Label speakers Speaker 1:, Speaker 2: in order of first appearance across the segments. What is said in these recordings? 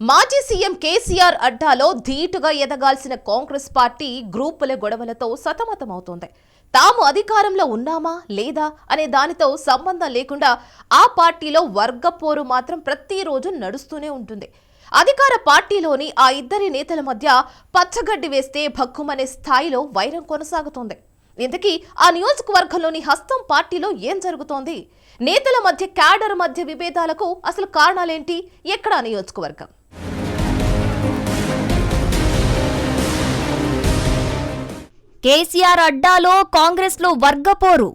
Speaker 1: మాజీ సీఎం కేసీఆర్ అడ్డాలో ధీటుగా ఎదగాల్సిన కాంగ్రెస్ పార్టీ గ్రూపుల గొడవలతో సతమతమవుతోంది. తాము అధికారంలో ఉన్నామా లేదా అనే దానితో సంబంధం లేకుండా ఆ పార్టీలో వర్గపోరు మాత్రం ప్రతిరోజు నడుస్తూనే ఉంటుంది. అధికార పార్టీలోని ఆ ఇద్దరి నేతల మధ్య పచ్చగడ్డి వేస్తే భక్కుమనే స్థాయిలో వైరం కొనసాగుతోంది. ఇంతకీ ఆ నియోజకవర్గంలోని హస్తం పార్టీలో ఏం జరుగుతోంది? నేతల మధ్య క్యాడర్ మధ్య విభేదాలకు అసలు కారణాలేంటి? ఎక్కడ నియోజకవర్గం?
Speaker 2: కేసీఆర్ అడ్డాలో కాంగ్రెస్ లో వర్గపోరు.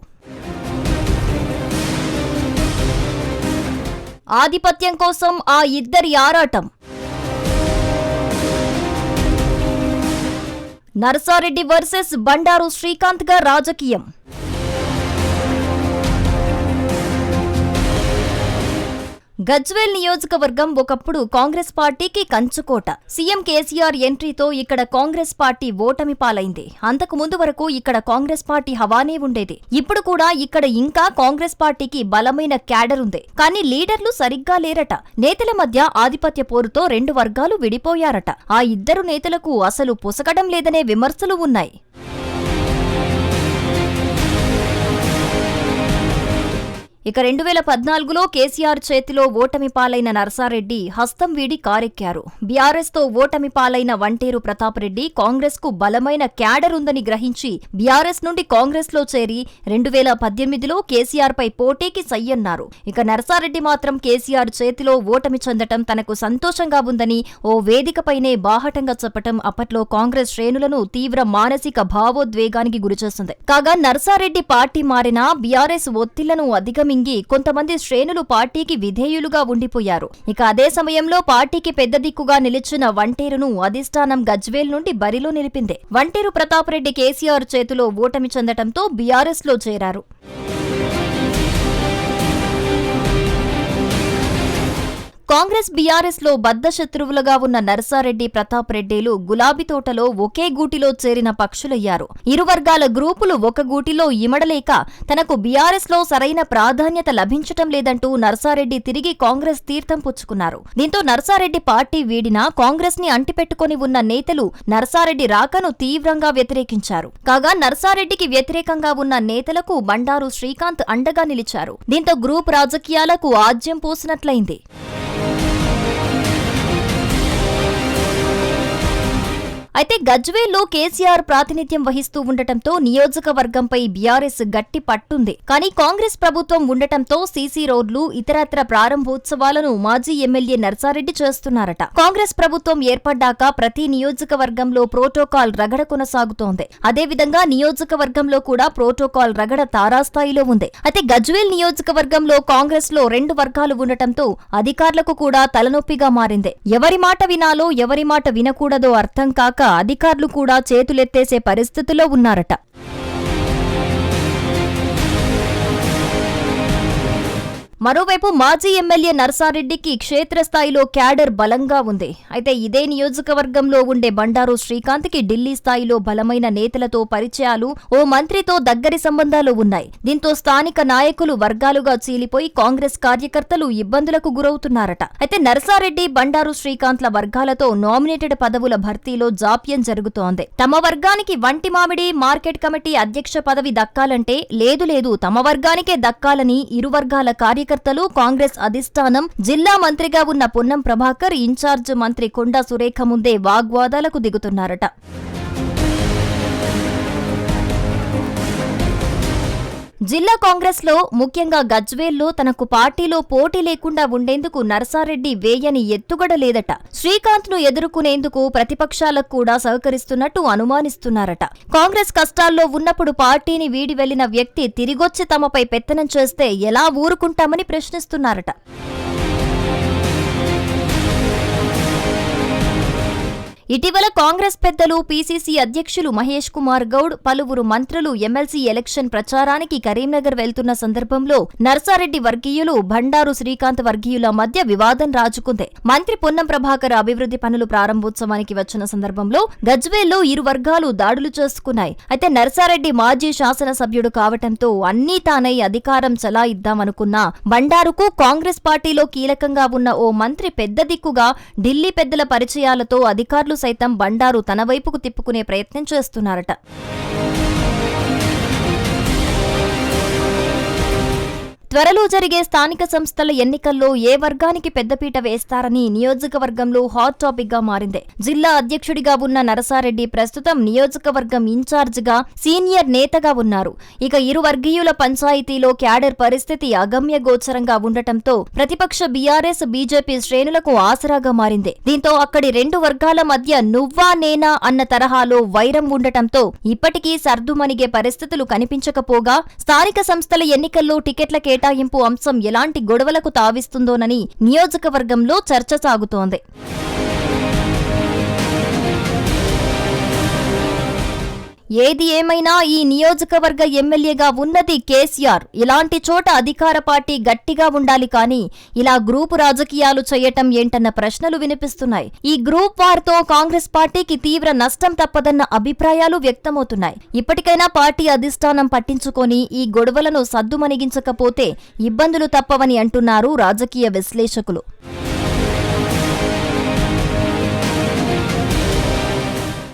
Speaker 2: ఆధిపత్యం కోసం ఆ ఇద్దరి ఆరాటం. నర్సారెడ్డి వర్సెస్ బండారు శ్రీకాంత్ గా రాజకీయం. గజ్వేల్ నియోజకవర్గం ఒకప్పుడు కాంగ్రెస్ పార్టీకి కంచుకోట. సీఎం కేసీఆర్ ఎంట్రీతో ఇక్కడ కాంగ్రెస్ పార్టీ ఓటమి పాలైంది. అంతకు ముందు వరకు ఇక్కడ కాంగ్రెస్ పార్టీ హవానే ఉండేది. ఇప్పుడు కూడా ఇక్కడ ఇంకా కాంగ్రెస్ పార్టీకి బలమైన క్యాడర్ ఉంది. కానీ లీడర్లు సరిగ్గా లేరట. నేతల మధ్య ఆధిపత్య పోరుతో రెండు వర్గాలు విడిపోయారట. ఆ ఇద్దరు నేతలకు అసలు పొసగడం లేదనే విమర్శలు ఉన్నాయి. ఇక 2014లో కేసీఆర్ చేతిలో ఓటమి పాలైన నర్సారెడ్డి హస్తం వీడి కారెక్కారు. బీఆర్ఎస్ తో ఓటమి పాలైన వంటేరు ప్రతాప్ రెడ్డి కాంగ్రెస్ కు బలమైన క్యాడర్ ఉందని గ్రహించి బీఆర్ఎస్ నుండి కాంగ్రెస్ లో చేరి 2018లో కేసీఆర్ పై పోటీకి సయ్యన్నారు. ఇక నర్సారెడ్డి మాత్రం కేసీఆర్ చేతిలో ఓటమి చెందటం తనకు సంతోషంగా ఉందని ఓ వేదికపైనే బాహటంగా చెప్పటం అప్పట్లో కాంగ్రెస్ శ్రేణులను తీవ్ర మానసిక భావోద్వేగానికి గురిచేసింది. కాగా నర్సారెడ్డి పార్టీ మారినా బీఆర్ఎస్ ఒత్తిళ్లను అధిగమించి కొంతమంది శ్రేణులు పార్టీకి విధేయులుగా ఉండిపోయారు. ఇక అదే సమయంలో పార్టీకి పెద్ద దిక్కుగా నిలిచిన వంటేరును అధిష్టానం గజ్వేల్ నుండి బరిలో నిలిపింది. వంటేరు ప్రతాప్ రెడ్డి కేసీఆర్ చేతిలో ఓటమి చెందటంతో బీఆర్ఎస్ లో చేరారు. కాంగ్రెస్ బీఆర్ఎస్ లో బద్ధశత్రువులుగా ఉన్న నర్సారెడ్డి ప్రతాప్ రెడ్డిలు గులాబీ తోటలో ఒకే గూటిలో చేరిన పక్షులయ్యారు. ఇరు వర్గాల గ్రూపులు ఒక గూటిలో ఇమడలేక తనకు బీఆర్ఎస్ లో సరైన ప్రాధాన్యత లభించటం లేదంటూ నర్సారెడ్డి తిరిగి కాంగ్రెస్ తీర్థం పుచ్చుకున్నారు. దీంతో నర్సారెడ్డి పార్టీ వీడినా కాంగ్రెస్ ని అంటిపెట్టుకుని ఉన్న నేతలు నర్సారెడ్డి రాకను తీవ్రంగా వ్యతిరేకించారు. కాగా నర్సారెడ్డికి వ్యతిరేకంగా ఉన్న నేతలకు బండారు శ్రీకాంత్ అండగా నిలిచారు. దీంతో గ్రూప్ రాజకీయాలకు ఆజ్యం పోసినట్లయింది. అయితే గజ్వేల్లో కేసీఆర్ ప్రాతినిధ్యం వహిస్తూ ఉండటంతో నియోజకవర్గంపై బీఆర్ఎస్ గట్టి పట్టుంది. కానీ కాంగ్రెస్ ప్రభుత్వం ఉండటంతో సీసీ రోడ్లు ఇతరత్ర ప్రారంభోత్సవాలను మాజీ ఎమ్మెల్యే నర్సారెడ్డి చేస్తున్నారట. కాంగ్రెస్ ప్రభుత్వం ఏర్పడ్డాక ప్రతి నియోజకవర్గంలో ప్రోటోకాల్ రగడ కొనసాగుతోంది. అదేవిధంగా నియోజకవర్గంలో కూడా ప్రోటోకాల్ రగడ తారాస్థాయిలో ఉంది. అయితే గజ్వేల్ నియోజకవర్గంలో కాంగ్రెస్ లో రెండు వర్గాలు ఉండటంతో అధికారులకు కూడా తలనొప్పిగా మారింది. ఎవరి మాట వినాలో ఎవరి మాట వినకూడదో అర్థం కాక అధికారులు కూడా చేతులెత్తేసే పరిస్థితిలో ఉన్నారట. మరోవైపు మాజీ ఎమ్మెల్యే నర్సారెడ్డికి క్షేత్రస్థాయిలో క్యాడర్ బలంగా ఉంది. అయితే ఇదే నియోజకవర్గంలో ఉండే బండారు శ్రీకాంత్కి ఢిల్లీ స్థాయిలో బలమైన నేతలతో పరిచయాలు, ఓ మంత్రితో దగ్గరి సంబంధాలు ఉన్నాయి. దీంతో స్థానిక నాయకులు వర్గాలుగా చీలిపోయి కాంగ్రెస్ కార్యకర్తలు ఇబ్బందులకు గురవుతున్నారట. అయితే నర్సారెడ్డి, బండారు శ్రీకాంత్ల వర్గాలతో నామినేటెడ్ పదవుల భర్తీలో జాప్యం జరుగుతోంది. తమ వర్గానికి వంటి మామిడి మార్కెట్ కమిటీ అధ్యక్ష పదవి దక్కాలంటే లేదు తమ వర్గానికే దక్కాలని ఇరు వర్గాల కార్యకర్తలు కాంగ్రెస్ అధిష్టానం, జిల్లా మంత్రిగా ఉన్న పొన్నం ప్రభాకర్, ఇన్ఛార్జ్ మంత్రి కొండా సురేఖ ముందే వాగ్వాదాలకు దిగుతున్నారట. జిల్లా కాంగ్రెస్ లో ముఖ్యంగా గజ్వేల్లో తనకు పార్టీలో పోటీ లేకుండా ఉండేందుకు నర్సారెడ్డి వేయని ఎత్తుగడ లేదట. శ్రీకాంత్ ను ఎదుర్కొనేందుకు ప్రతిపక్షాలకు కూడా సహకరిస్తున్నట్టు అనుమానిస్తున్నారట. కాంగ్రెస్ కష్టాల్లో ఉన్నప్పుడు పార్టీని వీడి వెళ్లిన వ్యక్తి తిరిగొచ్చి తమపై పెత్తనం చేస్తే ఎలా ఊరుకుంటామని ప్రశ్నిస్తున్నారట. ఇటీవల కాంగ్రెస్ పెద్దలు పీసీసీ అధ్యక్షులు మహేష్ కుమార్ గౌడ్, పలువురు మంత్రులు ఎమ్మెల్సీ ఎలక్షన్ ప్రచారానికి కరీంనగర్ వెళ్తున్న సందర్భంలో నర్సారెడ్డి వర్గీయులు, బండారు శ్రీకాంత్ వర్గీయుల మధ్య వివాదం రాజుకుంది. మంత్రి పొన్నం ప్రభాకర్ అభివృద్ధి పనులు ప్రారంభోత్సవానికి వచ్చిన సందర్భంలో గజ్వేల్లో ఇరు వర్గాలు దాడులు చేసుకున్నాయి. అయితే నర్సారెడ్డి మాజీ శాసనసభ్యుడు కావటంతో అన్నీ తానై అధికారం చలాయిద్దామనుకున్న బండారుకు కాంగ్రెస్ పార్టీలో కీలకంగా ఉన్న ఓ మంత్రి పెద్ద దిక్కుగా ఢిల్లీ పెద్దల పరిచయాలతో అధికారులు సైతం బండారు తన వైపుకు తిప్పుకునే ప్రయత్నం చేస్తున్నారట. త్వరలో జరిగే స్థానిక సంస్థల ఎన్నికల్లో ఏ వర్గానికి పెద్దపీట వేస్తారని నియోజకవర్గంలో హాట్ టాపిక్ గా మారింది. జిల్లా అధ్యక్షుడిగా ఉన్న నరసారెడ్డి ప్రస్తుతం నియోజకవర్గం ఇన్ఛార్జిగా సీనియర్ నేతగా ఉన్నారు. ఇక ఇరు వర్గీయుల పంచాయతీలో క్యాడర్ పరిస్థితి అగమ్య గోచరంగా ఉండటంతో ప్రతిపక్ష బీఆర్ఎస్, బీజేపీ శ్రేణులకు ఆసరాగా మారింది. దీంతో అక్కడి రెండు వర్గాల మధ్య నువ్వా నేనా అన్న తరహాలో వైరం ఉండటంతో ఇప్పటికీ సర్దుమణిగే పరిస్థితులు కనిపించకపోగా స్థానిక సంస్థల ఎన్నికల్లో టికెట్ల కేటాయింపు అంశం ఎలాంటి గొడవలకు తావిస్తుందోనని నియోజకవర్గంలో చర్చ సాగుతోంది. ఏది ఏమైనా ఈ నియోజకవర్గ ఎమ్మెల్యేగా ఉన్నది కేసీఆర్. ఇలాంటి చోట అధికార పార్టీ గట్టిగా ఉండాలి కానీ ఇలా గ్రూపు రాజకీయాలు చేయటం ఏంటన్న ప్రశ్నలు వినిపిస్తున్నాయి. ఈ గ్రూప్ వార్తో కాంగ్రెస్ పార్టీకి తీవ్ర నష్టం తప్పదన్న అభిప్రాయాలు వ్యక్తమవుతున్నాయి. ఇప్పటికైనా పార్టీ అధిష్టానం పట్టించుకొని ఈ గొడవలను సద్దుమణిగించకపోతే ఇబ్బందులు తప్పవని అంటున్నారు రాజకీయ విశ్లేషకులు.